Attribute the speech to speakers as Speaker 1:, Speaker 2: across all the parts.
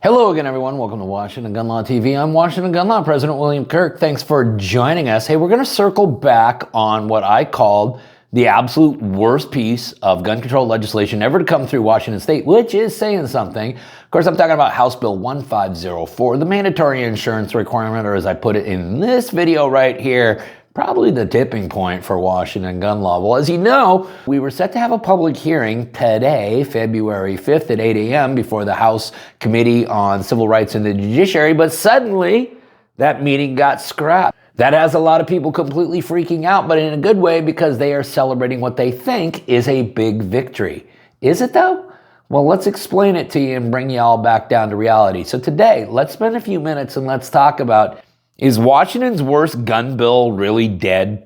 Speaker 1: Hello again, everyone. Welcome to Washington Gun Law TV. I'm Washington Gun Law President William Kirk. Thanks for joining us. Hey, we're going to circle back on what I called the absolute worst piece of gun control legislation ever to come through Washington State, which is saying something. Of course, I'm talking about House Bill 1504, the mandatory insurance requirement, or as I put it in this video right here, probably the tipping point for Washington gun law. Well, as you know, we were set to have a public hearing today, February 5th at 8 a.m. before the House Committee on Civil Rights and the Judiciary, but suddenly that meeting got scrapped. That has a lot of people completely freaking out, but in a good way because they are celebrating what they think is a big victory. Is it though? Well, let's explain it to you and bring you all back down to reality. So today, let's spend a few minutes and let's talk about, is Washington's worst gun bill really dead?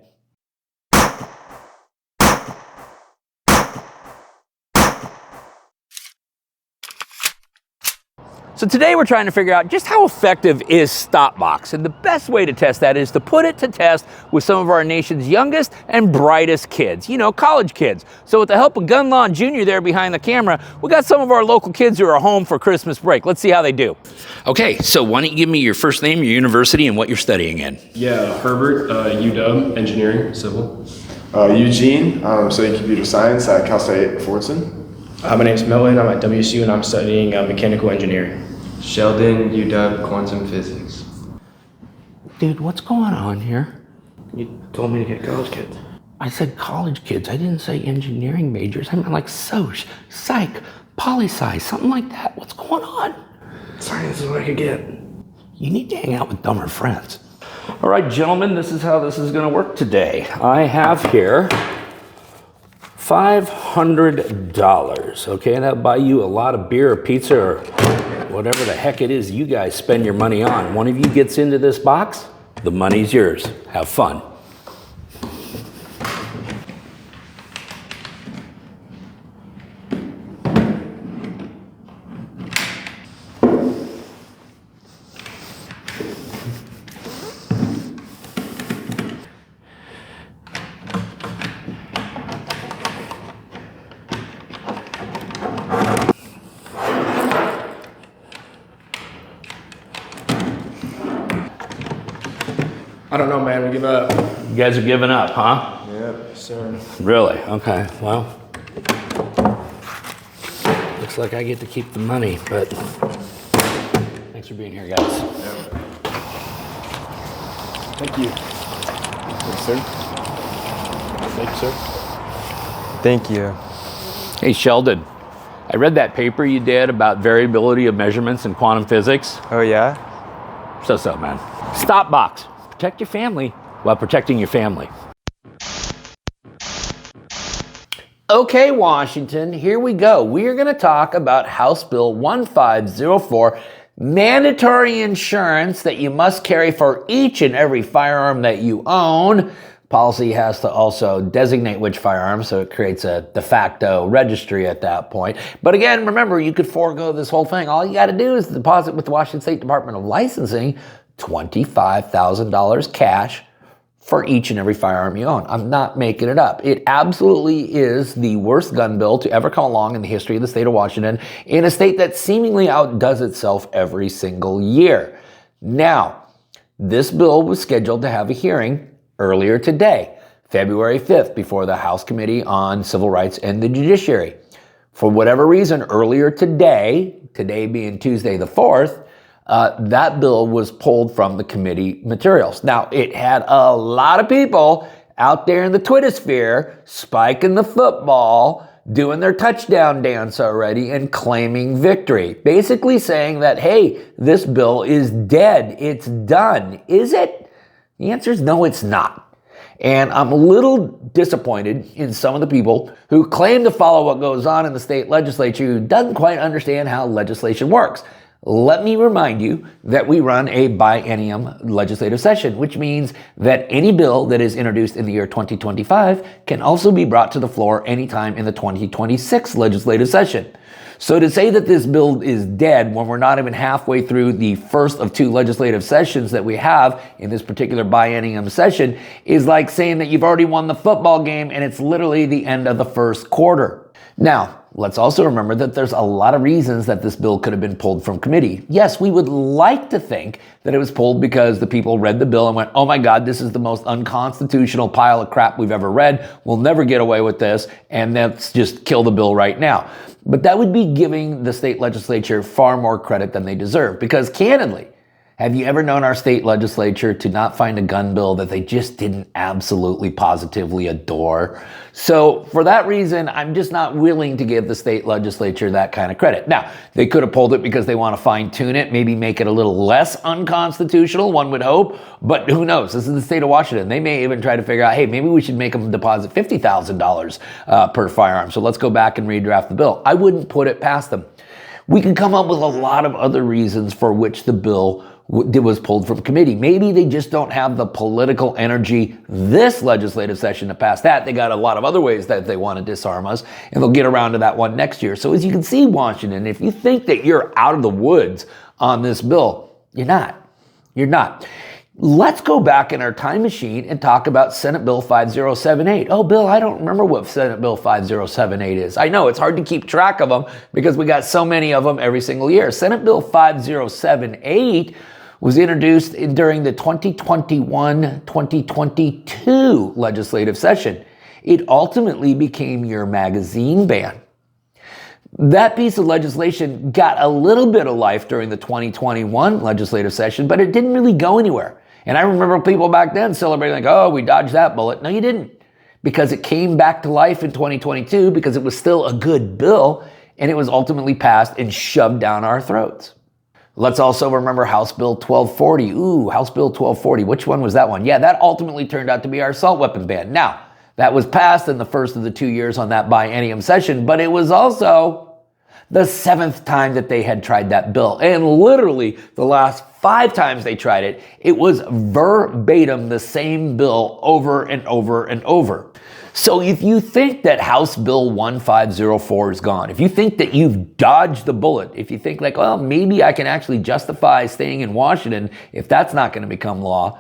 Speaker 1: So today we're trying to figure out just how effective is StopBox, and the best way to test that is to put it to test with some of our nation's youngest and brightest kids, you know, college kids. So with the help of Gun Law Jr. there behind the camera, we got some of our local kids who are home for Christmas break. Let's see how they do. Okay, so why don't you give me your first name, your university, and what you're studying in?
Speaker 2: Yeah, Herbert, UW, engineering, civil.
Speaker 3: Eugene, studying computer science at Cal State Fordson.
Speaker 4: My name is Milton. I'm at WSU and I'm studying mechanical engineering.
Speaker 5: Sheldon, UW, quantum physics.
Speaker 1: Dude, what's going on here?
Speaker 4: You told me to get college kids.
Speaker 1: I said college kids. I didn't say engineering majors. I meant like Soc, Psych, Poli-Sci, something like that. What's going on?
Speaker 4: Science is what I could get.
Speaker 1: You need to hang out with dumber friends. All right, gentlemen, this is how this is going to work today. I have here $500. Okay, and that'll buy you a lot of beer or pizza or whatever the heck it is you guys spend your money on. One of you gets into this box, the money's yours. Have fun.
Speaker 4: I don't know, man. We give up.
Speaker 1: You guys are giving up, huh?
Speaker 4: Yep, sir.
Speaker 1: Really? Okay, well, looks like I get to keep the money, but thanks for being here, guys.
Speaker 4: Thank you.
Speaker 3: Yes, sir.
Speaker 4: Thank you, sir.
Speaker 5: Thank you.
Speaker 1: Hey, Sheldon, I read that paper you did about variability of measurements in quantum physics.
Speaker 5: Oh yeah?
Speaker 1: So, man. StopBox. Protect your family while protecting your family. Okay, Washington, here we go. We are going to talk about House Bill 1504, mandatory insurance that you must carry for each and every firearm that you own. Policy has to also designate which firearm, so it creates a de facto registry at that point. But again, remember, you could forego this whole thing. All you got to do is deposit with the Washington State Department of Licensing $25,000 cash for each and every firearm you own. I'm not making it up. It absolutely is the worst gun bill to ever come along in the history of the state of Washington, in a state that seemingly outdoes itself every single year. Now, this bill was scheduled to have a hearing earlier today, February 5th, before the House Committee on Civil Rights and the Judiciary. For whatever reason, earlier today being Tuesday the 4th, that bill was pulled from the committee materials. Now, it had a lot of people out there in the Twitter sphere spiking the football, doing their touchdown dance already and claiming victory. Basically saying that, hey, this bill is dead. It's done. Is it? The answer is no, it's not. And I'm a little disappointed in some of the people who claim to follow what goes on in the state legislature who doesn't quite understand how legislation works. Let me remind you that we run a biennium legislative session, which means that any bill that is introduced in the year 2025 can also be brought to the floor anytime in the 2026 legislative session. So to say that this bill is dead when we're not even halfway through the first of two legislative sessions that we have in this particular biennium session is like saying that you've already won the football game and it's literally the end of the first quarter. Now, Let's also remember that there's a lot of reasons that this bill could have been pulled from committee. Yes, we would like to think that it was pulled because the people read the bill and went, oh my God, this is the most unconstitutional pile of crap we've ever read. We'll never get away with this, and let's just kill the bill right now. But that would be giving the state legislature far more credit than they deserve, because candidly, have you ever known our state legislature to not find a gun bill that they just didn't absolutely positively adore? So for that reason, I'm just not willing to give the state legislature that kind of credit. Now, they could have pulled it because they want to fine tune it, maybe make it a little less unconstitutional, one would hope, but who knows? This is the state of Washington. They may even try to figure out, hey, maybe we should make them deposit $50,000 per firearm. So let's go back and redraft the bill. I wouldn't put it past them. We can come up with a lot of other reasons for which the bill was pulled from committee. Maybe they just don't have the political energy this legislative session to pass that. They got a lot of other ways that they want to disarm us, and they'll get around to that one next year. So as you can see, Washington, if you think that you're out of the woods on this bill, you're not. You're not. Let's go back in our time machine and talk about Senate Bill 5078. Oh, Bill, I don't remember what Senate Bill 5078 is. I know it's hard to keep track of them because we got so many of them every single year. Senate Bill 5078 was introduced during the 2021-2022 legislative session. It ultimately became your magazine ban. That piece of legislation got a little bit of life during the 2021 legislative session, but it didn't really go anywhere. And I remember people back then celebrating like, oh, we dodged that bullet. No, you didn't, because it came back to life in 2022 because it was still a good bill, and it was ultimately passed and shoved down our throats. Let's also remember House Bill 1240. Ooh, House Bill 1240. Which one was that one? Yeah, that ultimately turned out to be our assault weapon ban. Now, that was passed in the first of the 2 years on that biennium session, but it was also the 7th time that they had tried that bill. And literally the last 5 times they tried it, it was verbatim the same bill over and over and over. So if you think that House Bill 1504 is gone, if you think that you've dodged the bullet, if you think like, well, maybe I can actually justify staying in Washington if that's not going to become law,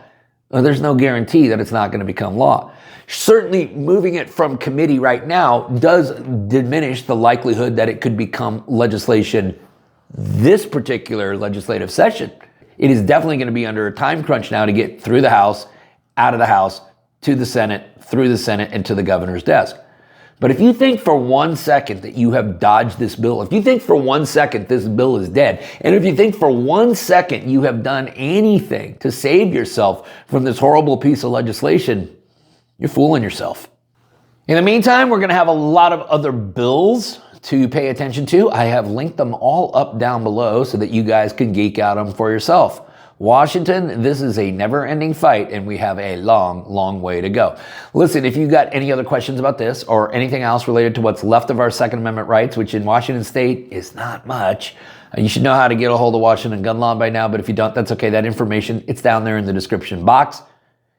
Speaker 1: well, there's no guarantee that it's not going to become law. Certainly moving it from committee right now does diminish the likelihood that it could become legislation this particular legislative session. It is definitely going to be under a time crunch now to get through the House, out of the House, to the Senate, through the Senate, and to the governor's desk. But if you think for 1 second that you have dodged this bill, if you think for 1 second this bill is dead, and if you think for 1 second you have done anything to save yourself from this horrible piece of legislation, you're fooling yourself. In the meantime, we're going to have a lot of other bills to pay attention to. I have linked them all up down below so that you guys can geek out them for yourself. Washington, this is a never-ending fight, and we have a long, long way to go. Listen, if you've got any other questions about this or anything else related to what's left of our Second Amendment rights, which in Washington State is not much, you should know how to get a hold of Washington gun law by now, but if you don't, that's okay. That information, it's down there in the description box.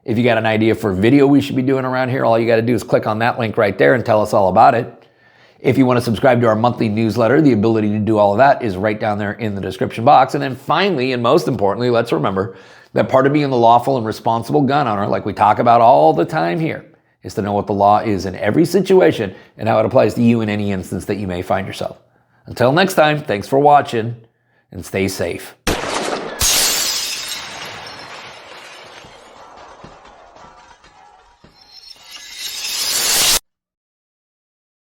Speaker 1: If you got an idea for a video we should be doing around here, all you got to do is click on that link right there and tell us all about it. If you want to subscribe to our monthly newsletter, the ability to do all of that is right down there in the description box. And then finally, and most importantly, let's remember that part of being the lawful and responsible gun owner, like we talk about all the time here, is to know what the law is in every situation and how it applies to you in any instance that you may find yourself. Until next time, thanks for watching and stay safe.